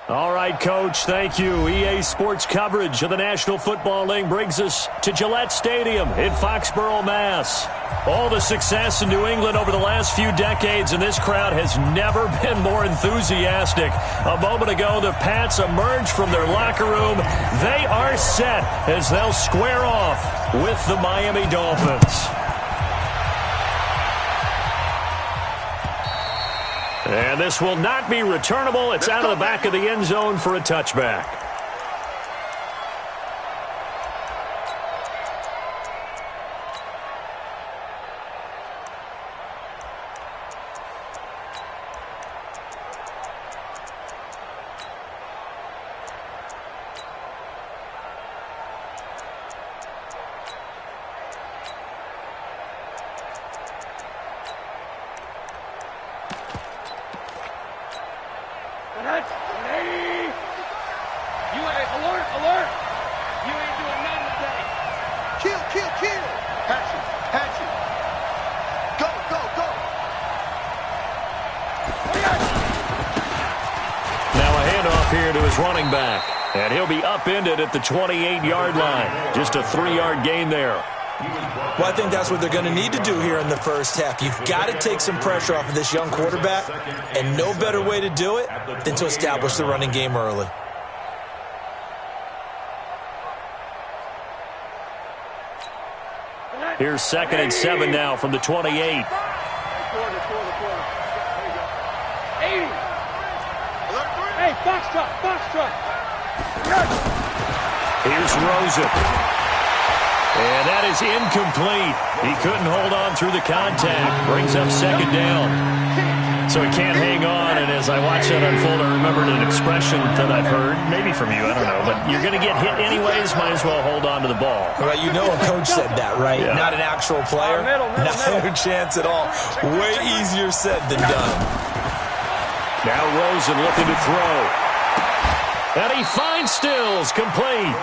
All right, Coach, thank you. EA Sports coverage of the National Football League brings us to Gillette Stadium in Foxborough, Mass. All the success in New England over the last few decades, and this crowd has never been more enthusiastic. A moment ago, the Pats emerged from their locker room. They are set as they'll square off with the Miami Dolphins. And this will not be returnable. It's out of the back of the end zone for a touchback. Running back, and he'll be upended at the 28-yard line. Just a 3-yard gain there. Well, I think that's what they're going to need to do here in the first half. You've got to take some pressure off of this young quarterback, and no better way to do it than to establish the running game early. Here's 2nd and 7 now from the 28. Hey, box truck. Here's Rosen. And that is incomplete. He couldn't hold on through the contact. Brings up 2nd down. So he can't hang on, and as I watch that unfold, I remembered an expression that I've heard, maybe from you, I don't know, but you're going to get hit anyways, might as well hold on to the ball. Well, you know a coach said that, right? Yeah. Not an actual player. Not a chance at all. Way easier said than done. Now Rosen looking to throw. And he finds Stills, complete.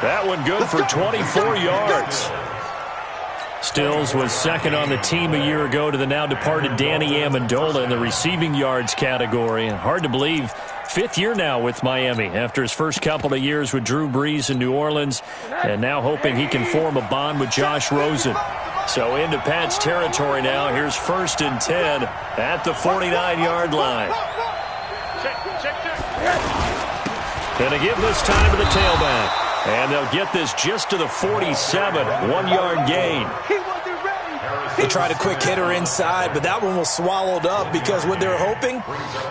That one good for 24 yards. Stills was 2nd on the team a year ago to the now departed Danny Amendola in the receiving yards category. And hard to believe, 5th year now with Miami after his first couple of years with Drew Brees in New Orleans, and now hoping he can form a bond with Josh Rosen. So into Pats territory now. Here's 1st and 10 at the 49-yard line. And a give this time to the tailback. And they'll get this just to the 47, 1-yard gain. They tried a quick hitter inside, but that one was swallowed up because what they're hoping,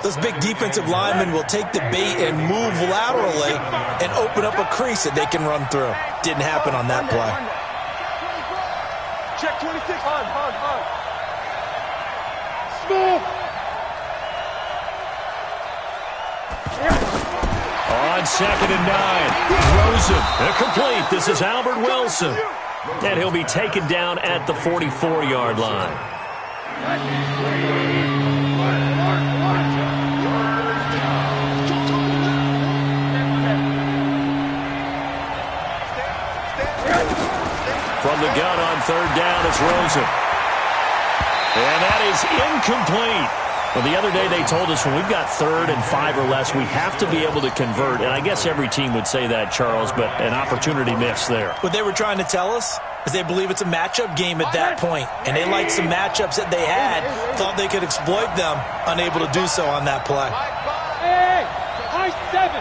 those big defensive linemen will take the bait and move laterally and open up a crease that they can run through. Didn't happen on that play. Check 26. Smooth. On 2nd and 9, Rosen, complete. This is Albert Wilson. And he'll be taken down at the 44-yard line. From the gun on 3rd down, it's Rosen. And that is incomplete. Well, the other day they told us when we've got 3rd and 5 or less, we have to be able to convert. And I guess every team would say that, Charles, but an opportunity missed there. What they were trying to tell us is they believe it's a matchup game at that point. And they liked some matchups that they had, thought they could exploit them, unable to do so on that play. Hey, high 7.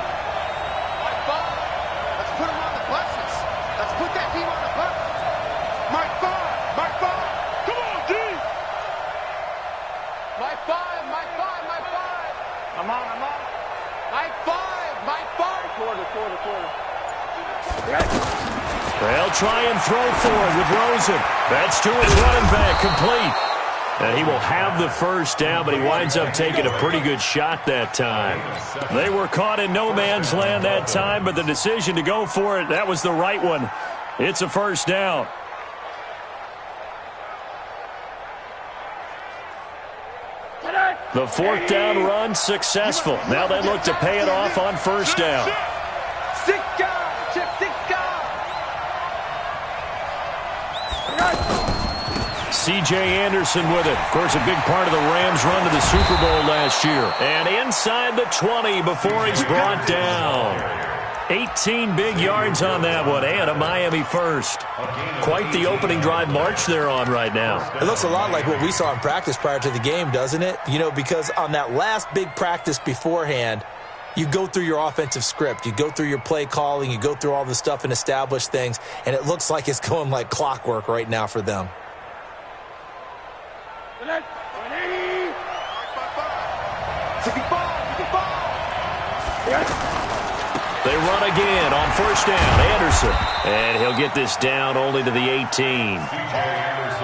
Let's put them on the buses. Let's put that team on the bus. Mark 5. Come on, D. My 5. I'm on. My 5. Quarter. They'll try and throw forward with Rosen. That's to his running back, complete. And he will have the 1st down, but he winds up taking a pretty good shot that time. They were caught in no man's land that time, but the decision to go for it, that was the right one. It's a 1st down. The 4th down run successful. Now they look to pay it off on 1st down. 6 guys. Check 6 guys. C.J. Anderson with it. Of course, a big part of the Rams' run to the Super Bowl last year. And inside the 20 before he's brought down. 18 big yards on that one, and a Miami first. Quite the opening drive march they're on right now. It looks a lot like what we saw in practice prior to the game, doesn't it? You know, because on that last big practice beforehand, you go through your offensive script. You go through your play calling. You go through all the stuff and establish things. And it looks like it's going like clockwork right now for them. They run again on first down. Anderson. And he'll get this down only to the 18.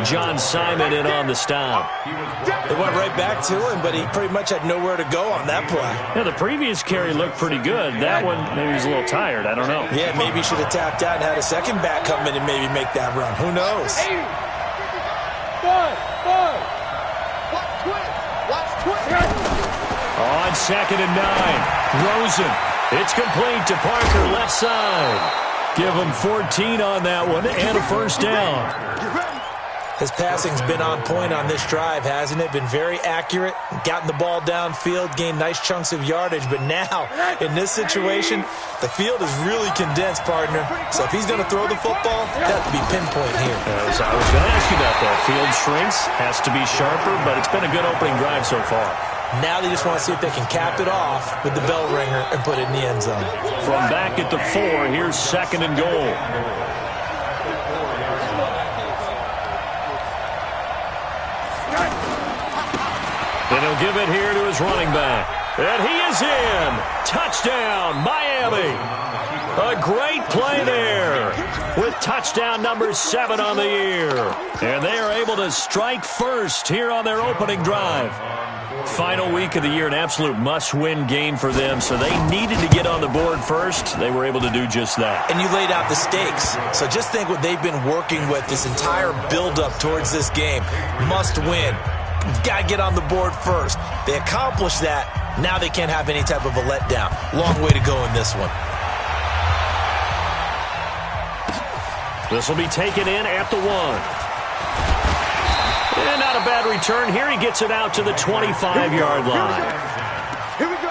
John Simon in on the stop. They went right back to him, but he pretty much had nowhere to go on that play. Yeah, the previous carry looked pretty good. That one, maybe he's a little tired. I don't know. Yeah, maybe he should have tapped out and had a second back come in and maybe make that run. Who knows? On 2nd and 9. Rosen. It's complete to Parker, left side. Give him 14 on that one and a first down. His passing's been on point on this drive, hasn't it? Been very accurate, gotten the ball downfield, gained nice chunks of yardage. But now, in this situation, the field is really condensed, partner. So if he's going to throw the football, that to be pinpoint here. I was going to ask you about that. Field shrinks, has to be sharper, but it's been a good opening drive so far. Now they just want to see if they can cap it off with the bell ringer and put it in the end zone. From back at the 4, here's 2nd and goal. And he'll give it here to his running back. And he is in. Touchdown, Miami. A great play there with touchdown number 7 on the year. And they are able to strike first here on their opening drive. Final week of the year, an absolute must-win game for them, so they needed to get on the board first. They were able to do just that. And you laid out the stakes. So just think what they've been working with this entire build-up towards this game. Must win. You've got to get on the board first. They accomplished that. Now they can't have any type of a letdown. Long way to go in this one. This will be taken in at the 1. And not a bad return. Here he gets it out to the 25-yard line. Here we go.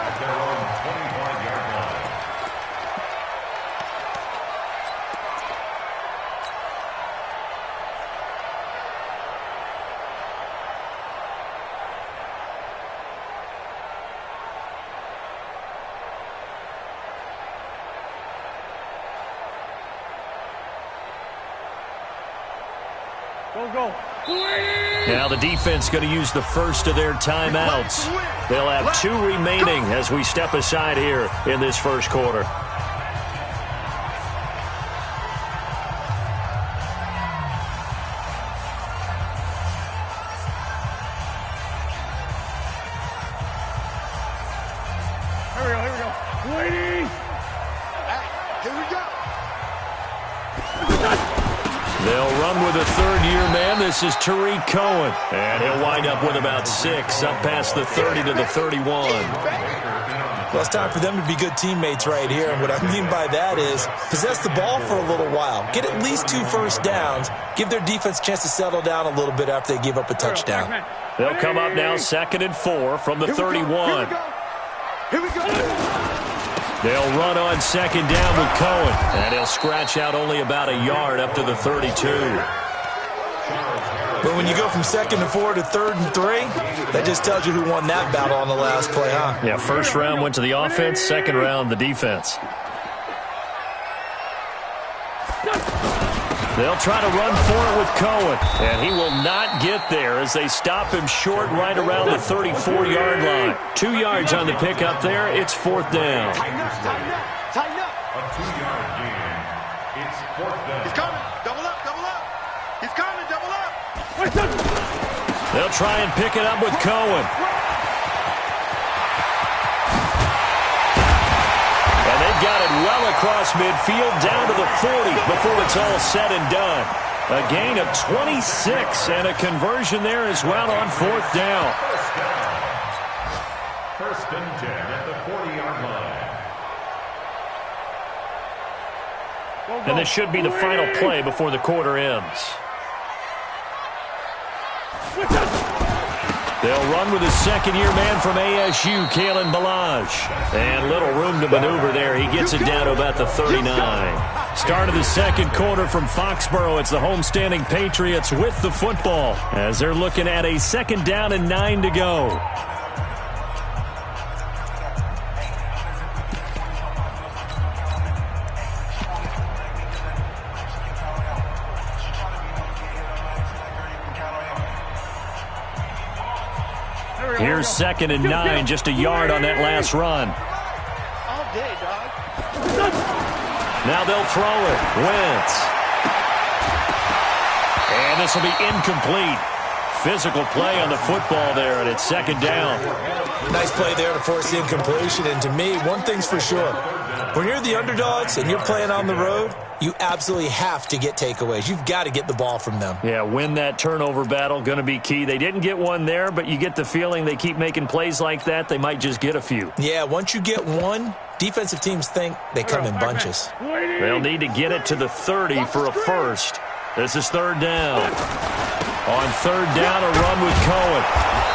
Go. Now the defense going to use the first of their timeouts. They'll have 2 remaining as we step aside here in this first quarter. Here we go. Lady! Here we go. They'll run with a third-year man. This is Tariq Cohen. And he'll wind up with about 6, up past the 30 to the 31. Well, it's time for them to be good teammates right here. And what I mean by that is possess the ball for a little while. Get at least 2 first downs. Give their defense a chance to settle down a little bit after they give up a touchdown. They'll come up now 2nd and 4 from the 31. Here we go. They'll run on 2nd down with Cohen. And he'll scratch out only about a yard up to the 32. But when you go from 2nd and 4 to 3rd and 3, that just tells you who won that battle on the last play, huh? Yeah, first round went to the offense, second round the defense. They'll try to run for it with Cohen, and he will not get there as they stop him short right around the 34-yard line. 2 yards on the pickup there. It's 4th down. Tighten up. A 2-yard gain. It's 4th down. He's coming. Double up. He's coming. Double up. They'll try and pick it up with Cohen. And they've got it well across midfield down to the 40 before it's all said and done. A gain of 26 and a conversion there as well on 4th down. First and 10 at the 40-yard line. And this should be the final play before the quarter ends. They'll run with a second-year man from ASU, Kalen Ballage. And little room to maneuver there. He gets it down to about the 39. Start of the second quarter from Foxborough. It's the homestanding Patriots with the football as they're looking at a 2nd down and 9 to go. Here's 2nd and 9, just a yard on that last run. All day, dog. Now they'll throw it. Wentz. And this will be incomplete. Physical play on the football there, and it's 2nd down. Nice play there to force the incompletion. And to me, one thing's for sure. When you're the underdogs and you're playing on the road, you absolutely have to get takeaways. You've got to get the ball from them. Yeah, win that turnover battle, going to be key. They didn't get one there, but you get the feeling they keep making plays like that, they might just get a few. Yeah, once you get one, defensive teams think they come in bunches. They'll need to get it to the 30 for a first. This is 3rd down. On 3rd down, a run with Cohen.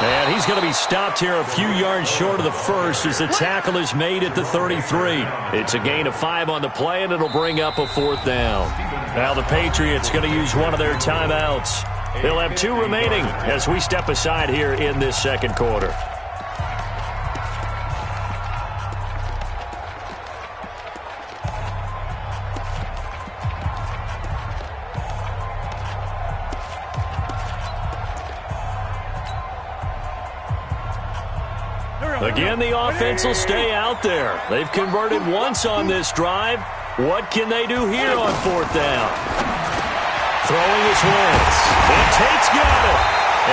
And he's going to be stopped here a few yards short of the first as the tackle is made at the 33. It's a gain of 5 on the play, and it'll bring up a 4th down. Now the Patriots going to use one of their timeouts. They'll have 2 remaining as we step aside here in this second quarter. Again, the offense will stay out there. They've converted once on this drive. What can they do here on 4th down? Throwing his Wentz. And Tate's got it.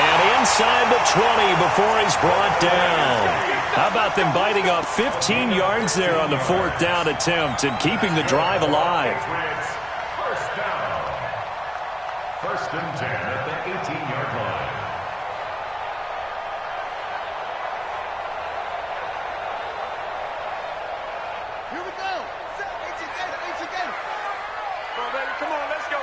And inside the 20 before he's brought down. How about them biting off 15 yards there on the 4th down attempt and keeping the drive alive? First down. 1st and 10 at the 18-yard line. Here we go. H-A-Gator. Come on, baby. Come on, let's go.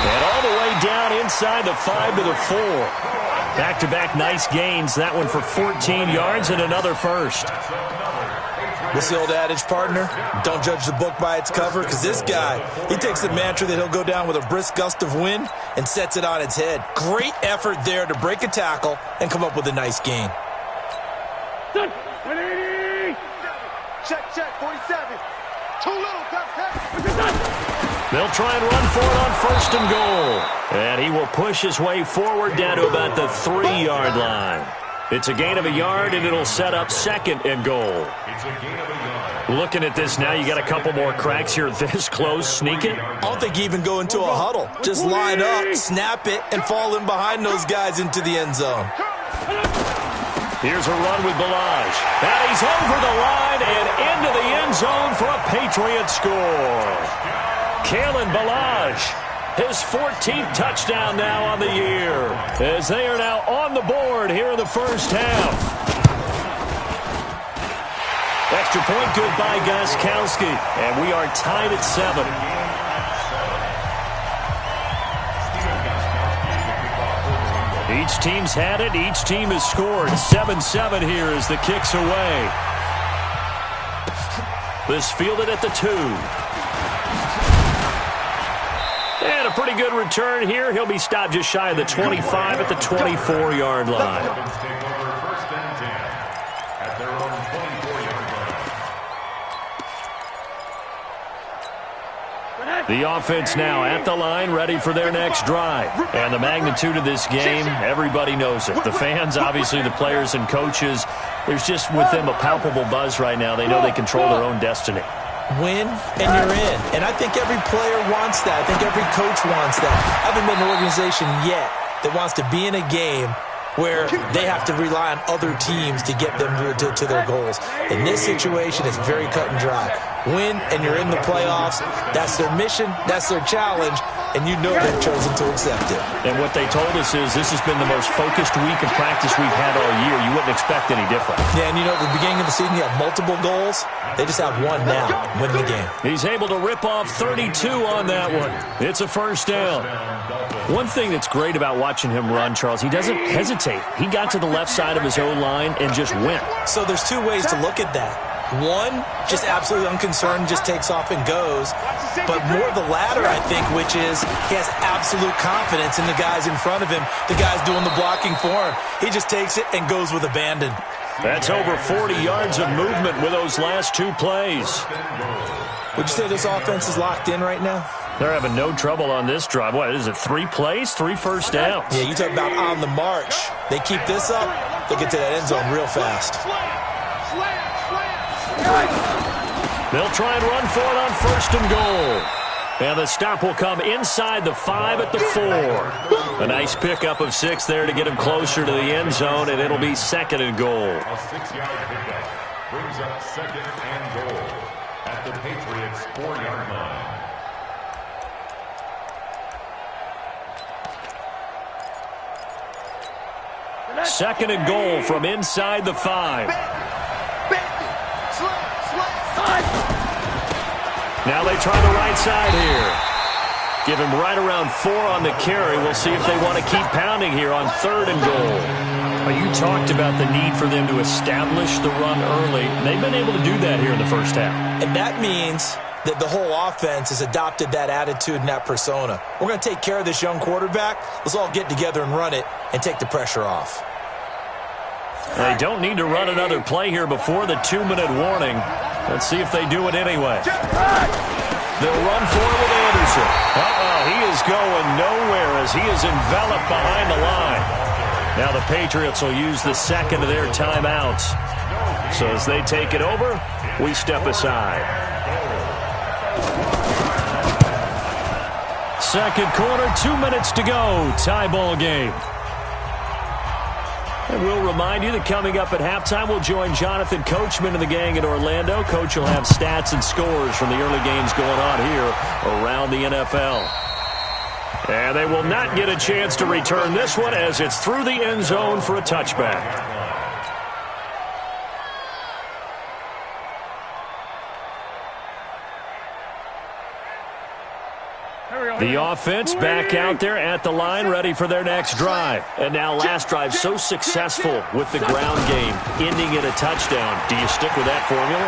And all the way down inside the 5 to the 4. Back-to-back nice gains. That one for 14 yards and another first. What's the old adage, partner? Don't judge the book by its cover, because this guy, he takes the mantra that he'll go down with a brisk gust of wind and sets it on its head. Great effort there to break a tackle and come up with a nice gain. Check, 47. Too little, Gus. They'll try and run for it on 1st and goal. And he will push his way forward down to about the 3-yard line. It's a gain of a yard, and it'll set up 2nd and goal. It's a gain of a yard. Looking at this now, you got a couple more cracks here this close. Sneak it. I don't think you even go into a huddle. Just line up, snap it, and fall in behind those guys into the end zone. Here's a run with Ballage. And he's over the line and into the end zone for a Patriot score. Kalen Ballage, his 14th touchdown now on the year, as they are now on the board here in the first half. Extra point good by Gostkowski, and we are tied at 7. Each team's had it. Each team has scored. 7-7 here as the kick's away. This fielded at the 2. And a pretty good return here. He'll be stopped just shy of the 25 at the 24-yard line. Take over 1st and 10 at their own 24-yard line. The offense now at the line, ready for their next drive. And the magnitude of this game, everybody knows it. The fans, obviously the players and coaches, there's just with them a palpable buzz right now. They know they control their own destiny. Win, and you're in. And I think every player wants that. I think every coach wants that. I haven't been an organization yet that wants to be in a game where they have to rely on other teams to get them to their goals. In this situation, it's very cut and dry. win, and you're in the playoffs. That's their mission. That's their challenge. And you know they've chosen to accept it. And what they told us is this has been the most focused week of practice we've had all year. You wouldn't expect any different. Yeah, and you know, at the beginning of the season, you have multiple goals. They just have one now, win the game. He's able to rip off 32 on that one. It's a first down. One thing that's great about watching him run, Charles, he doesn't hesitate. He got to the left side of his own line and just went. So there's two ways to look at that. One, just absolutely unconcerned, just takes off and goes. But more the latter, I think, which is he has absolute confidence in the guys in front of him, the guys doing the blocking for him. He just takes it and goes with abandon. That's over 40 yards of movement with those last two plays. Would you say this offense is locked in right now? They're having no trouble on this drive. What is it, 3 plays, 3 first downs? Yeah, you talk about on the march. They keep this up, they get to that end zone real fast. They'll try and run for it on first and goal. And the stop will come inside the 5 at the 4. A nice pickup of 6 there to get him closer to the end zone, and it'll be second and goal. A 6-yard pickup brings up second and goal at the Patriots' 4-yard line. Second and goal from inside the 5. Now they try the right side here. Give him right around 4 on the carry. We'll see if they want to keep pounding here on third and goal. Well, you talked about the need for them to establish the run early. They've been able to do that here in the first half. And that means that the whole offense has adopted that attitude and that persona. We're going to take care of this young quarterback. Let's all get together and run it and take the pressure off. They don't need to run another play here before the 2-minute warning. Let's see if they do it anyway. They'll run for it with Anderson. He is going nowhere as he is enveloped behind the line. Now the Patriots will use the second of their timeouts. So as they take it over, we step aside. Second quarter, 2 minutes to go. Tie ball game. And we'll remind you that coming up at halftime, we'll join Jonathan Coachman and the gang in Orlando. Coach will have stats and scores from the early games going on here around the NFL. And they will not get a chance to return this one as it's through the end zone for a touchback. The offense back out there at the line, ready for their next drive. And now last drive so successful with the ground game, ending in a touchdown. Do you stick with that formula?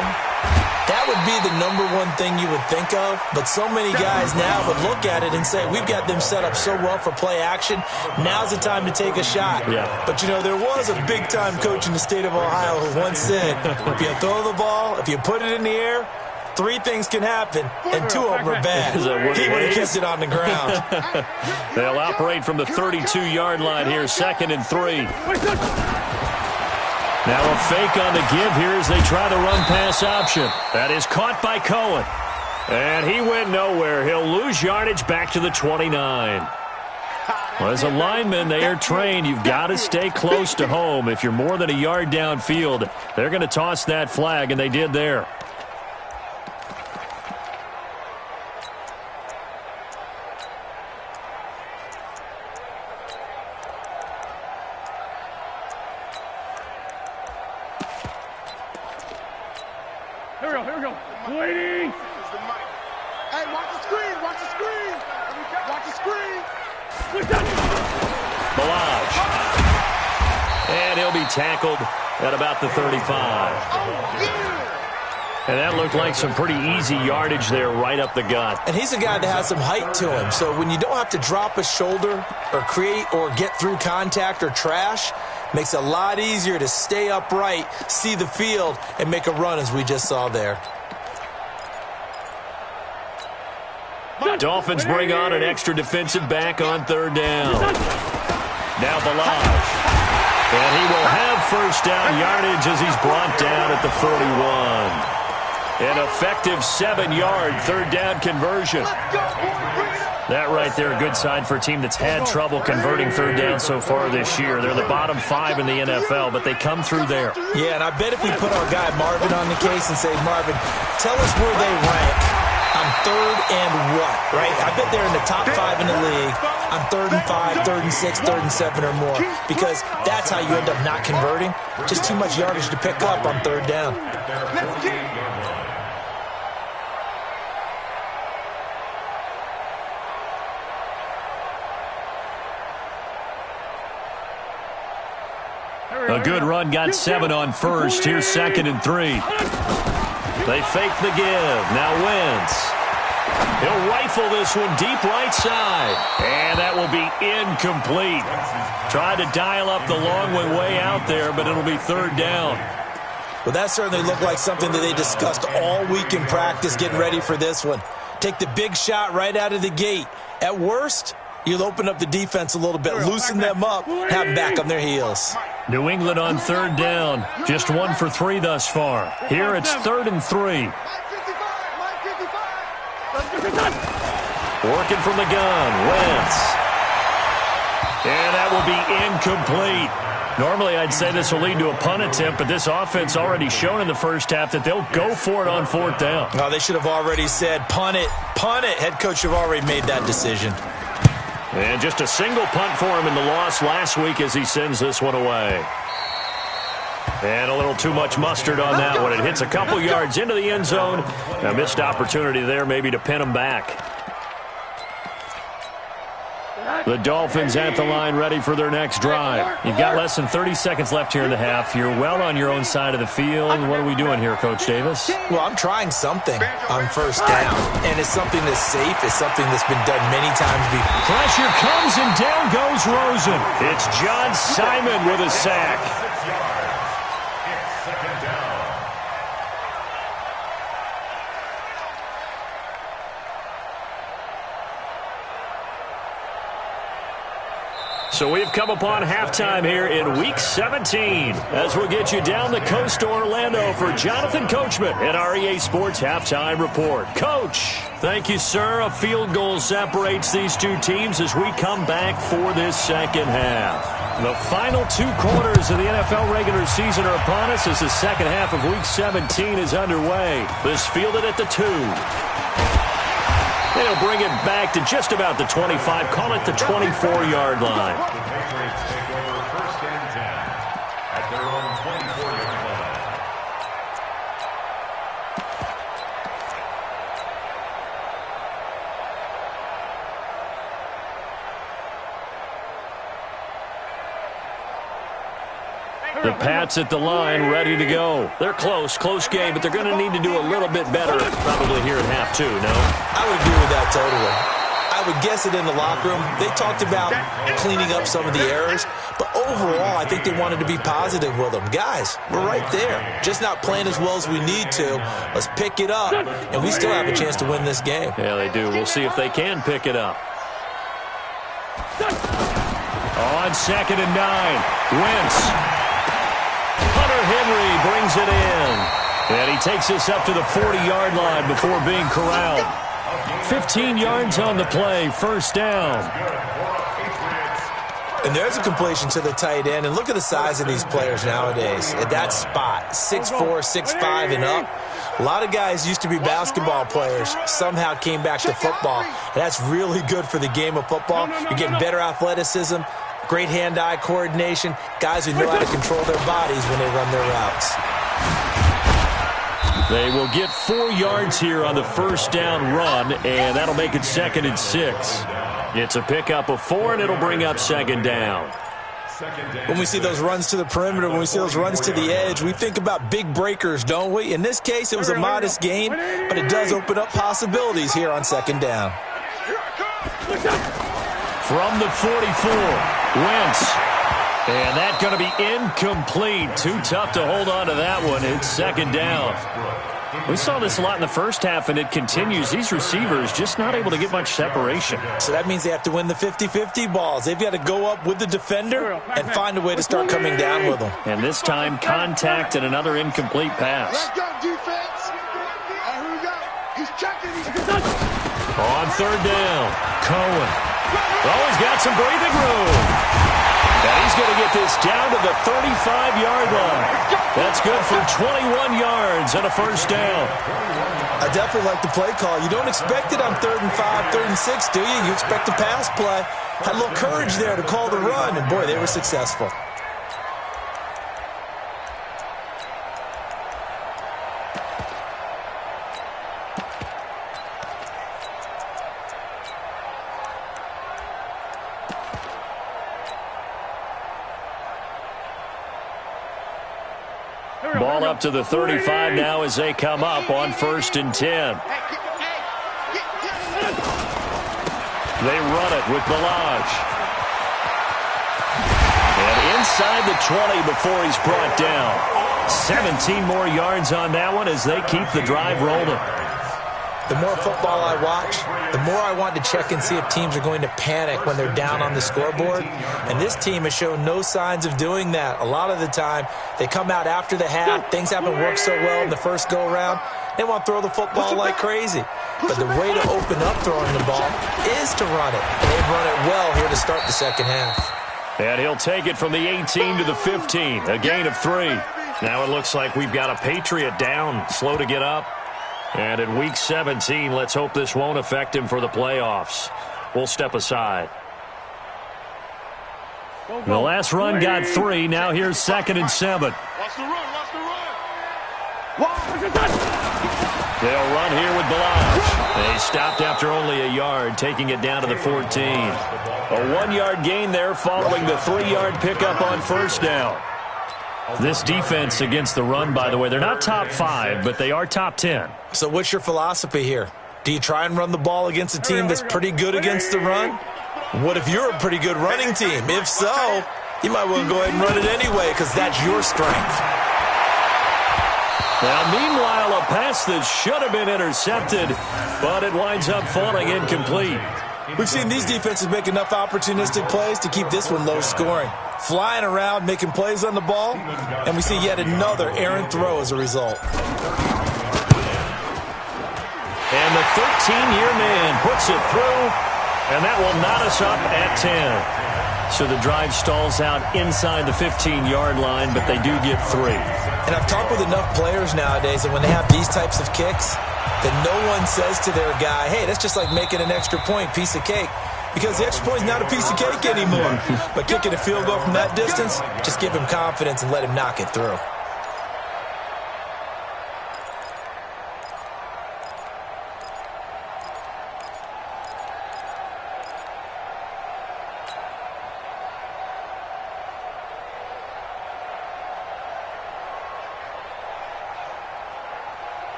That would be the number one thing you would think of, but so many guys now would look at it and say, we've got them set up so well for play action, now's the time to take a shot. Yeah. But, you know, there was a big-time coach in the state of Ohio who once said, if you throw the ball, if you put it in the air, 3 things can happen, and 2 of them are bad. He would have kept it on the ground. They'll operate from the 32-yard line here, second and 3. Now a fake on the give here as they try the run-pass option. That is caught by Cohen. And he went nowhere. He'll lose yardage back to the 29. Well, as a lineman, they are trained. You've got to stay close to home. If you're more than a yard downfield, they're going to toss that flag, and they did there. Here we go. Lady! Hey, watch the screen, watch the screen! Watch the screen! Balaj. And he'll be tackled at about the 35. And that looked like some pretty easy yardage there right up the gut. And he's a guy that has some height to him. So when you don't have to drop a shoulder or create or get through contact or trash, makes it a lot easier to stay upright, see the field, and make a run as we just saw there. Dolphins bring on an extra defensive back on third down. Now Balaj. And he will have first down yardage as he's brought down at the 41. An effective 7-yard third down conversion. Let's go, boy, bring it up! That right there, a good sign for a team that's had trouble converting third down so far this year. They're the bottom 5 in the NFL, but they come through there. Yeah, and I bet if we put our guy Marvin on the case and say, Marvin, tell us where they rank on third and what, right? I bet they're in the top 5 in the league on 3rd and 5, 3rd and 6, 3rd and 7 or more, because that's how you end up not converting. Just too much yardage to pick up on third down. A good run, got 7 on first. Here's 2nd and 3. They fake the give. Now Wentz. He'll rifle this one deep right side. And that will be incomplete. Tried to dial up the long one way out there, but it'll be 3rd down. Well, that certainly looked like something that they discussed all week in practice getting ready for this one. Take the big shot right out of the gate. At worst, you'll open up the defense a little bit, loosen them up, have them back on their heels. New England on 3rd down. Just 1 for 3 thus far. Here it's 3rd and 3. Working from the gun, Wentz. And that will be incomplete. Normally I'd say this will lead to a punt attempt, but this offense already shown in the first half that they'll go for it on 4th down. Oh, they should have already said, punt it, punt it. Head coach should have already made that decision. And just a single punt for him in the loss last week as he sends this one away. And a little too much mustard on that one. It hits a couple yards into the end zone. A missed opportunity there maybe to pin him back. The Dolphins at the line ready for their next drive. You've got less than 30 seconds left here in the half. You're well on your own side of the field. What are we doing here, Coach Davis? Well, I'm trying something on 1st down, and it's something that's safe. It's something that's been done many times before. Pressure comes, and down goes Rosen. It's John Simon with a sack. So we've come upon halftime here in Week 17 as we'll get you down the coast to Orlando for Jonathan Coachman at our EA Sports Halftime Report. Coach, thank you, sir. A field goal separates these two teams as we come back for this second half. The final 2 quarters of the NFL regular season are upon us as the second half of Week 17 is underway. This fielded at the 2. They'll bring it back to just about the 25, call it the 24-yard line. The Patriots take over 1st and 10 at their own 24-yard line. The Pats at the line, ready to go. They're close game, but they're going to need to do a little bit better probably here in half 2, no? I would agree with that totally. I would guess it in the locker room. They talked about cleaning up some of the errors, but overall, I think they wanted to be positive with them. Guys, we're right there. Just not playing as well as we need to. Let's pick it up, and we still have a chance to win this game. Yeah, they do. We'll see if they can pick it up. On 2nd and 9, Wentz. Hunter Henry brings it in. And he takes this up to the 40-yard line before being corralled. 15 yards on the play, 1st down. And there's a completion to the tight end. And look at the size of these players nowadays at that spot, 6'4", 6'5", and up. A lot of guys used to be basketball players, somehow came back to football. And that's really good for the game of football. You're getting better athleticism, great hand-eye coordination, guys who know how to control their bodies when they run their routes. They will get 4 yards here on the 1st down run, and that'll make it 2nd and 6. It's a pickup of 4, and it'll bring up 2nd down. When we see those runs to the perimeter, when we see those runs to the edge, we think about big breakers, don't we? In this case, it was a modest gain, but it does open up possibilities here on 2nd down. From the 44, Wentz. And that's going to be incomplete. Too tough to hold on to that one. It's 2nd down. We saw this a lot in the first half, and it continues. These receivers just not able to get much separation. So that means they have to win the 50-50 balls. They've got to go up with the defender and find a way to start coming down with them. And this time, contact and another incomplete pass. Let's go, defense. Here we go. He's checking. On third down, Cohen. Oh, he's got some breathing room. And he's going to get this down to the 35-yard line. That's good for 21 yards and a first down. I definitely like the play call. You don't expect it on 3rd and 5, 3rd and 6, do you? You expect a pass play. Had a little courage there to call the run, and boy, they were successful. Ball up to the 35 now as they come up on 1st and 10. They run it with Balaj. And inside the 20 before he's brought down. 17 more yards on that one as they keep the drive rolling. The more football I watch, the more I want to check and see if teams are going to panic when they're down on the scoreboard. And this team has shown no signs of doing that. A lot of the time, they come out after the half. Things haven't worked so well in the first go-around. They want to throw the football like crazy. But the way to open up throwing the ball is to run it. And they've run it well here to start the second half. And he'll take it from the 18 to the 15, a gain of 3. Now it looks like we've got a Patriot down, slow to get up. And in Week 17, let's hope this won't affect him for the playoffs. We'll step aside. The last run got 3. Now here's 2nd and 7. Watch the run, watch the run. They'll run here with Balaj. They stopped after only a yard, taking it down to the 14. A 1-yard gain there following the 3-yard pickup on first down. This defense against the run, by the way, they're not top 5, but they are top 10. So what's your philosophy here? Do you try and run the ball against a team that's pretty good against the run? What if you're a pretty good running team? If so, you might well go ahead and run it anyway because that's your strength. Now, meanwhile, a pass that should have been intercepted, but it winds up falling incomplete. We've seen these defenses make enough opportunistic plays to keep this one low scoring. Flying around, making plays on the ball, and we see yet another errant throw as a result. And the 13-year man puts it through, and that will knot us up at 10. So the drive stalls out inside the 15-yard line, but they do get 3. And I've talked with enough players nowadays that when they have these types of kicks, that no one says to their guy, hey, that's just like making an extra point, piece of cake. Because the extra point is not a piece of cake anymore. But kicking a field goal from that distance, just give him confidence and let him knock it through.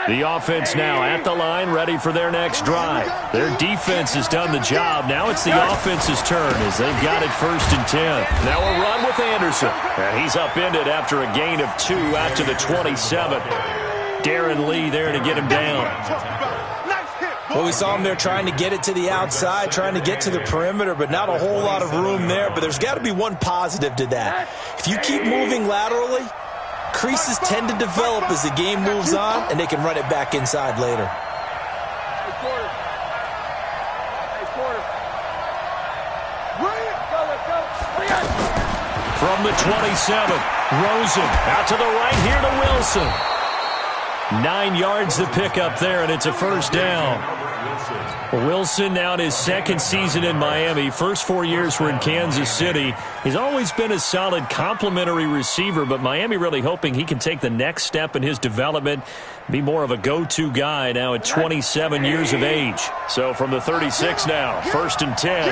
The offense now at the line, ready for their next drive. Their defense has done the job. Now it's the offense's turn as they've got it 1st and 10. Now a run with Anderson. And he's upended after a gain of 2 out to the 27. Darren Lee there to get him down. Well, we saw him there trying to get it to the outside, trying to get to the perimeter, but not a whole lot of room there. But there's got to be one positive to that. If you keep moving laterally, creases tend to develop as the game moves on, and they can run it back inside later. From the 27, Rosen out to the right here to Wilson. 9 yards to pick up there, and it's a first down. Wilson now in his 2nd season in Miami. First 4 years were in Kansas City. He's always been a solid complementary receiver, but Miami really hoping he can take the next step in his development, be more of a go-to guy now at 27 years of age. So from the 36 now, 1st and 10.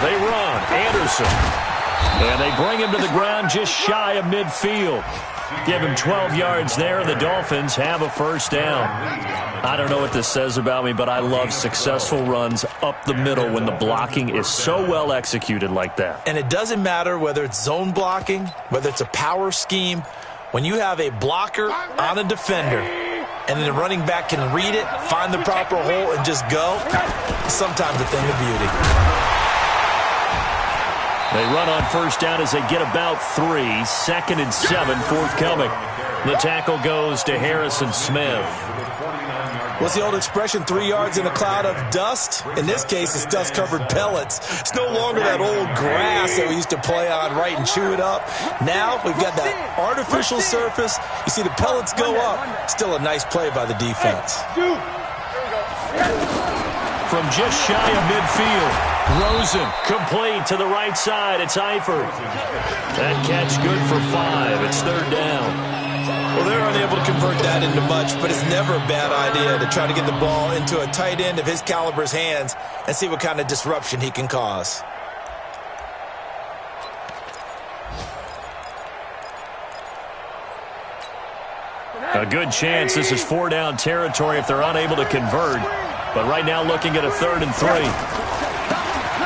They run. Anderson. And they bring him to the ground just shy of midfield. Give him 12 yards there, and the Dolphins have a first down. I don't know what this says about me, but I love successful runs up the middle when the blocking is so well executed like that. And it doesn't matter whether it's zone blocking, whether it's a power scheme. When you have a blocker on a defender, and then the running back can read it, find the proper hole, and just go, it's sometimes a thing of beauty. They run on first down as they get about 3. 2nd and 7 forthcoming. The tackle goes to Harrison Smith. What's the old expression, 3 yards in a cloud of dust? In this case, it's dust-covered pellets. It's no longer that old grass that we used to play on, right, and chew it up. Now we've got that artificial surface. You see the pellets go up. Still a nice play by the defense. From just shy of midfield, Rosen complete to the right side. It's Eifert. That catch good for 5. It's 3rd down. Well, they're unable to convert that into much, but it's never a bad idea to try to get the ball into a tight end of his caliber's hands and see what kind of disruption he can cause. A good chance this is 4-down territory if they're unable to convert. But right now looking at a 3rd and 3.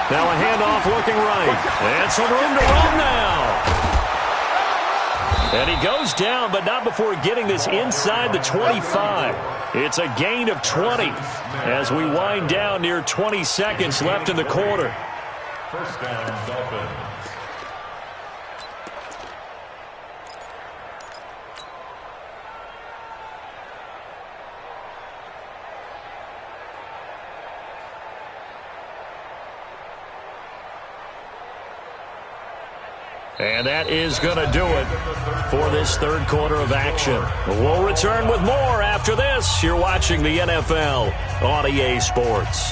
Now a handoff looking right. And some room to run now. And he goes down, but not before getting this inside the 25. It's a gain of 20 as we wind down near 20 seconds left in the quarter. First down, Dolphins. And that is going to do it for this 3rd quarter of action. We'll return with more after this. You're watching the NFL on EA Sports.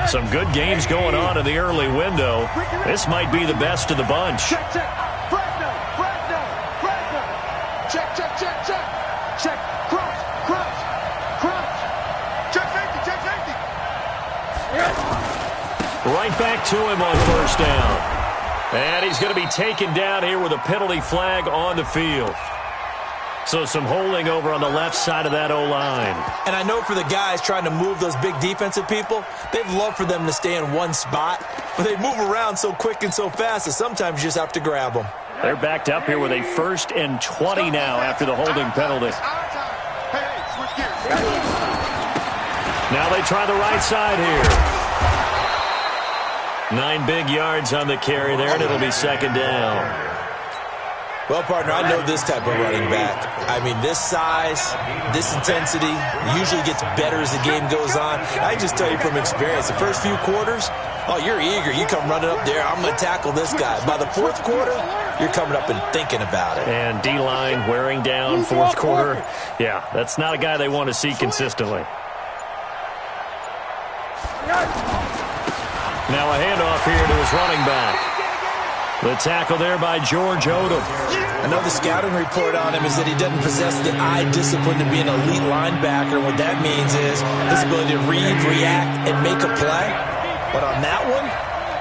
Some good games going on in the early window. This might be the best of the bunch. Check, check. Check, check, check, check. Check. Crouch. Check safety. Right back to him on first down. And he's going to be taken down here with a penalty flag on the field. So some holding over on the left side of that O-line. And I know for the guys trying to move those big defensive people, they'd love for them to stay in one spot. But they move around so quick and so fast that sometimes you just have to grab them. They're backed up here with a 1st and 20 now after the holding penalty. Now they try the right side here. 9 big yards on the carry there, and it'll be 2nd down. Well, partner, I know this type of running back. I mean, this size, this intensity usually gets better as the game goes on. I just tell you from experience, the first few quarters, oh, you're eager. You come running up there, I'm going to tackle this guy. By the 4th quarter, you're coming up and thinking about it. And D-line wearing down 4th quarter. Yeah, that's not a guy they want to see consistently. Now a handoff here to his running back. The tackle there by George Odom. I know the scouting report on him is that he doesn't possess the eye discipline to be an elite linebacker. What that means is his ability to read, react, and make a play. But on that one,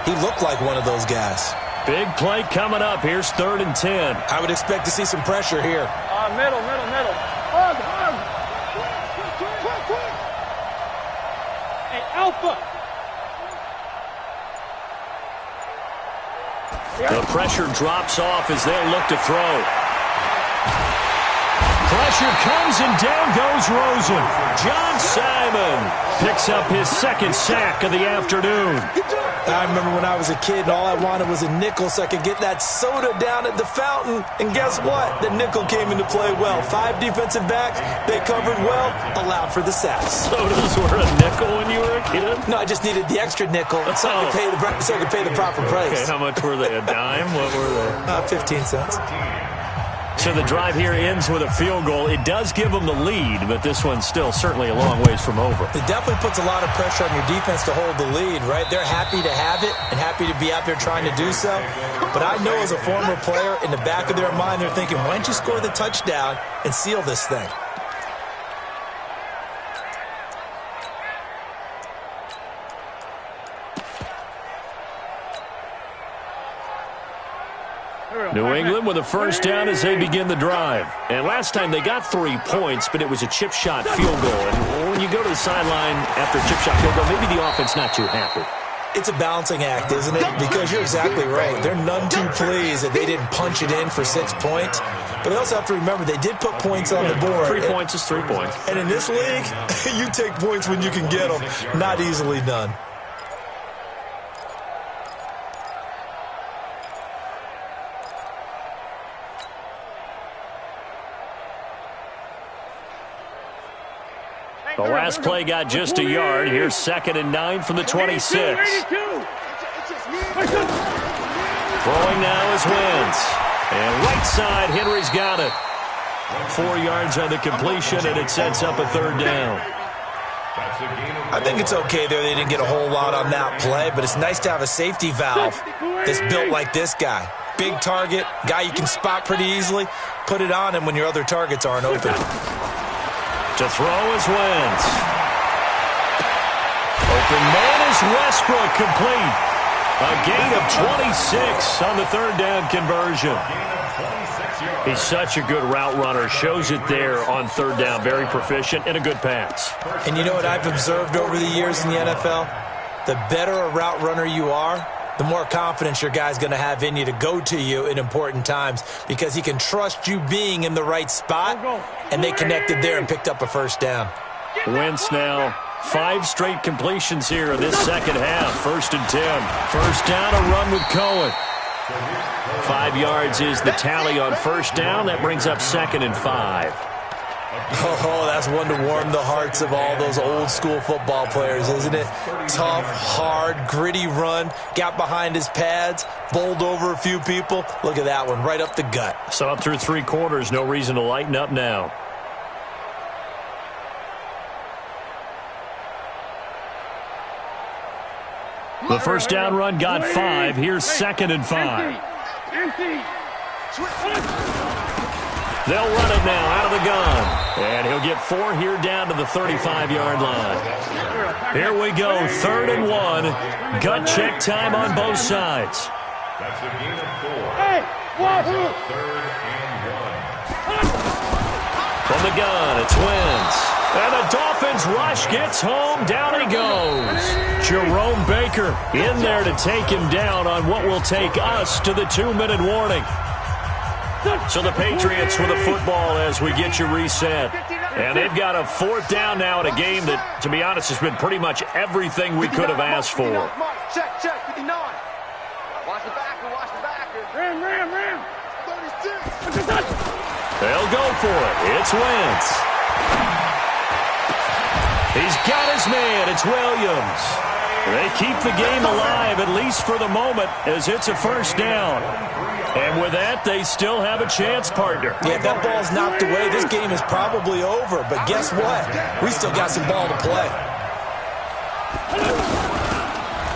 he looked like one of those guys. Big play coming up. Here's 3rd and 10. I would expect to see some pressure here. Middle. Hug. Hey, Alpha. The pressure drops off as they look to throw. Pressure comes and down goes Rosen. John Simon picks up his 2nd sack of the afternoon. I remember when I was a kid and all I wanted was a nickel so I could get that soda down at the fountain. And guess what? The nickel came into play well. 5 defensive backs, they covered well, allowed for the sacks. Sodas were a nickel when you were a kid? No, I just needed the extra nickel so I could pay the proper price. Okay, how much were they? A dime? What were they? 15 cents. So the drive here ends with a field goal. It does give them the lead, but this one's still certainly a long ways from over. It definitely puts a lot of pressure on your defense to hold the lead, right? They're happy to have it and happy to be out there trying to do so. But I know as a former player, in the back of their mind, they're thinking, why don't you score the touchdown and seal this thing? New England with a first down as they begin the drive. And last time they got 3 points, but it was a chip shot field goal. And when you go to the sideline after a chip shot field goal, maybe the offense not too happy. It's a balancing act, isn't it? Because you're exactly right. They're none too pleased that they didn't punch it in for 6 points. But they also have to remember they did put points on the board. 3 points is 3 points. And in this league, you take points when you can get them. Not easily done. The last play got just a yard. Here's 2nd and 9 from the 26. Throwing now is Wentz. And right side, Henry's got it. 4 yards on the completion, and it sets up a 3rd down. I think it's okay there. They didn't get a whole lot on that play, but it's nice to have a safety valve that's built like this guy. Big target, guy you can spot pretty easily. Put it on him when your other targets aren't open. To throw is Wentz. Open man is Westbrook, complete. A gain of 26 on the 3rd down conversion. He's such a good route runner. Shows it there on 3rd down. Very proficient and a good pass. And you know what I've observed over the years in the NFL? The better a route runner you are, the more confidence your guy's going to have in you to go to you in important times because he can trust you being in the right spot, and they connected there and picked up a 1st down. Wentz now 5 straight completions here in this 2nd half. 1st and 10. 1st down, a run with Cohen. 5 yards is the tally on 1st down. That brings up 2nd and 5. Oh, that's one to warm the hearts of all those old school football players, isn't it? Tough, hard, gritty run. Got behind his pads, bowled over a few people. Look at that one, right up the gut. So up through 3 quarters, no reason to lighten up now. The 1st down run got 5. Here's 2nd and 5. They'll run it now out of the gun. And he'll get 4 here down to the 35-yard line. Here we go, 3rd and 1. Gut check time on both sides. That's a gain of 4. Hey, Brings up 3rd and 1. From the gun, it's Wentz. And the Dolphins rush gets home. Down he goes. Jerome Baker in there to take him down on what will take us to the 2-minute warning. So the Patriots with a football as we get you reset. And they've got a 4th down now in a game that, to be honest, has been pretty much everything we could have asked for. Check, 59. Watch the backer. Ram. 36. They'll go for it. It's Wentz. He's got his man. It's Williams. They keep the game alive, at least for the moment, as it's a 1st down. And with that, they still have a chance, partner. Yeah, if that ball's knocked away, this game is probably over. But guess what? We still got some ball to play.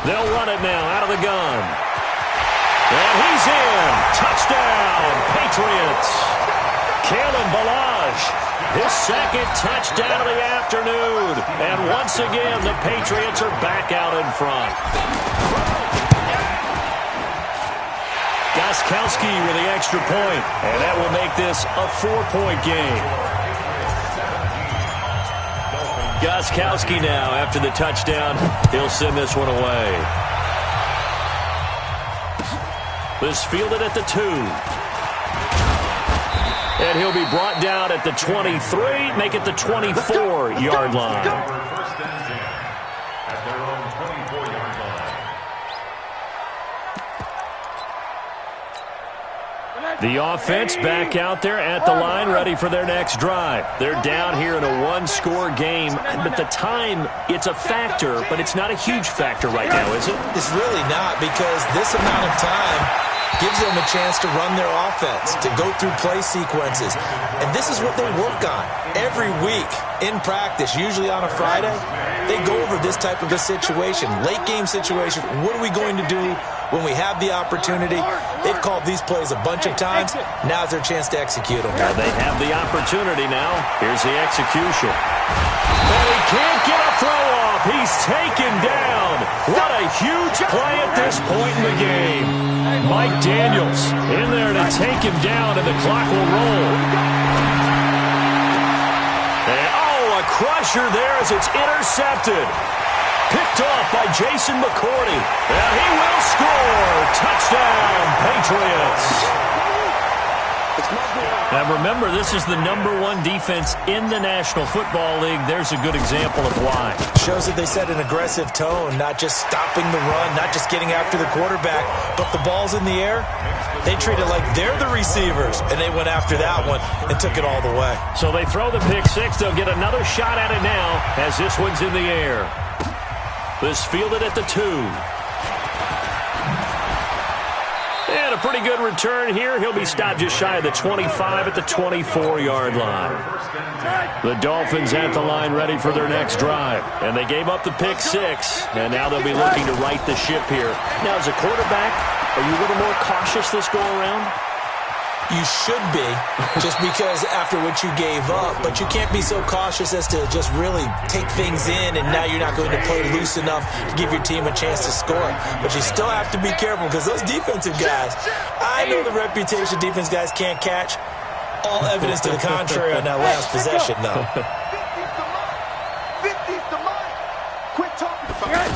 They'll run it now out of the gun. And he's in. Touchdown, Patriots. Kalen Ballage, his 2nd touchdown of the afternoon. And once again, the Patriots are back out in front. Gostkowski with the extra point, and that will make this a 4-point game. Gostkowski now, after the touchdown, he'll send this one away. This fielded at the 2. And he'll be brought down at the 23, make it the 24-yard line. First and 10 at their own 24-yard line. The offense back out there at the line, ready for their next drive. They're down here in a 1-score game, but the time, it's a factor, but it's not a huge factor right now, is it? It's really not, because this amount of time gives them a chance to run their offense, to go through play sequences. And this is what they work on every week in practice, usually on a Friday. They go over this type of a situation, late game situation. What are we going to do when we have the opportunity? They've called these plays a bunch of times. Now's their chance to execute them. Well, they have the opportunity now. Here's the execution. And he can't get a throw off. He's taken down. What a huge play at this point in the game. Mike Daniels in there to take him down, and the clock will roll. And, oh, a crusher there as it's intercepted. Picked off by Jason McCourty. And he will score. Touchdown, Patriots. Now remember, this is the #1 defense in the National Football League. There's a good example of why. Shows that they set an aggressive tone, not just stopping the run, not just getting after the quarterback, but the ball's in the air. They treat it like they're the receivers, and they went after that one and took it all the way. So they throw the pick six. They'll get another shot at it now as this one's in the air. This fielded at the 2. And a pretty good return here. He'll be stopped just shy of the 25 at the 24-yard line. The Dolphins at the line ready for their next drive. And they gave up the pick six, and now they'll be looking to right the ship here. Now, as a quarterback, are you a little more cautious this go-around? You should be, just because after what you gave up. But you can't be so cautious as to just really take things in, and now you're not going to play loose enough to give your team a chance to score. But you still have to be careful, because those defensive guys, I know the reputation defense guys can't catch. All evidence to the contrary on that last possession, though. 50's the line. Quit talking about it.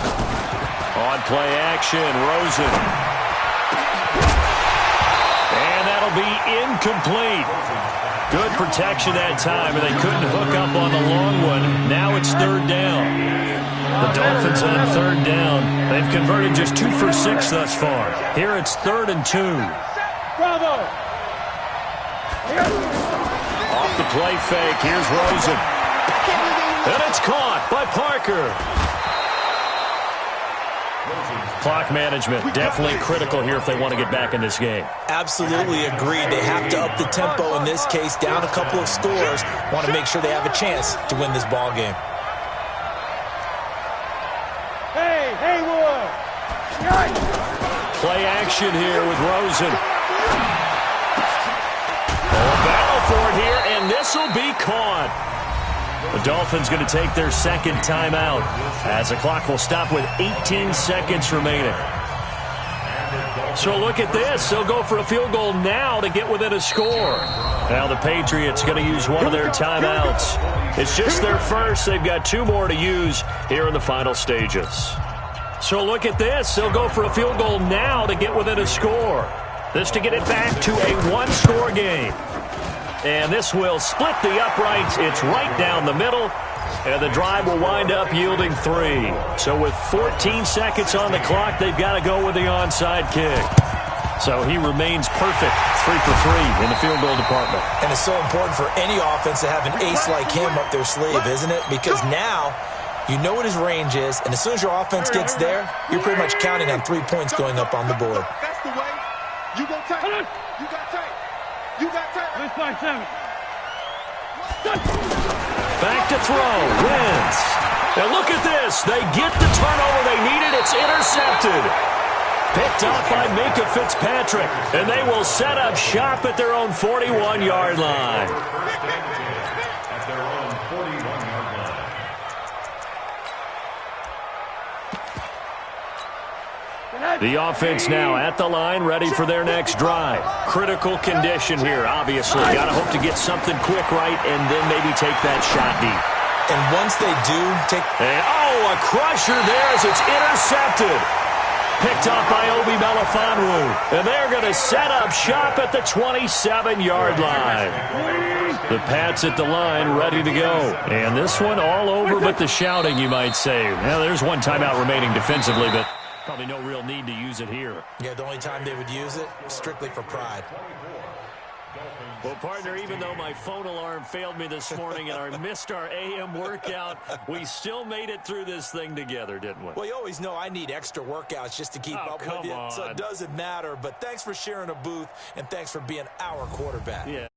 On play action, Rosen. And that'll be incomplete. Good protection that time, and they couldn't hook up on the long one. Now it's 3rd down. The Dolphins on 3rd down. They've converted just 2 for 6 thus far. Here it's 3rd and 2. Bravo. Off the play fake, here's Rosen. And it's caught by Parker. Clock management, definitely critical here if they want to get back in this game. Absolutely agreed. They have to up the tempo in this case, down a couple of scores. Want to make sure they have a chance to win this ball game. Hey, Haywood. Play action here with Rosen. Battle for it here, and this will be caught. The Dolphins going to take their 2nd timeout as the clock will stop with 18 seconds remaining. So look at this. They'll go for a field goal now to get within a score. Now the Patriots going to use one of their timeouts. It's just their first. They've got 2 more to use here in the final stages. So look at this. They'll go for a field goal now to get within a score. This to get it back to a 1-score game. And this will split the uprights. It's right down the middle. And the drive will wind up yielding 3. So with 14 seconds on the clock, they've got to go with the onside kick. So he remains perfect, 3 for 3 in the field goal department. And it's so important for any offense to have an ace like him up their sleeve, isn't it? Because now you know what his range is, and as soon as your offense gets there, you're pretty much counting on 3 points going up on the board. That's the way. You go tight. You got tight. You got tight. Let's fight 7. Back to throw. Wins. And look at this. They get the turnover they needed. It's intercepted. Picked up by Minka Fitzpatrick. And they will set up shop at their own 41-yard line. At their own 41-yard line. The offense now at the line, ready for their next drive. Critical condition here, obviously. Got to hope to get something quick right and then maybe take that shot deep. And once they do, And, a crusher there as it's intercepted. Picked up by Obi Melifonwu. And they're going to set up shop at the 27-yard line. The Pats at the line, ready to go. And this one all over but the shouting, you might say. Now, there's one timeout remaining defensively, but probably no real need to use it here. yeah, the only time they would use it, strictly for pride. Well, partner, even though my phone alarm failed me this morning and I missed our AM workout, we still made it through this thing together, didn't we? Well, you always know I need extra workouts just to keep up with you, so it doesn't matter. But thanks for sharing a booth, and thanks for being our quarterback. Yeah.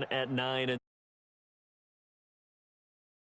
At 9 and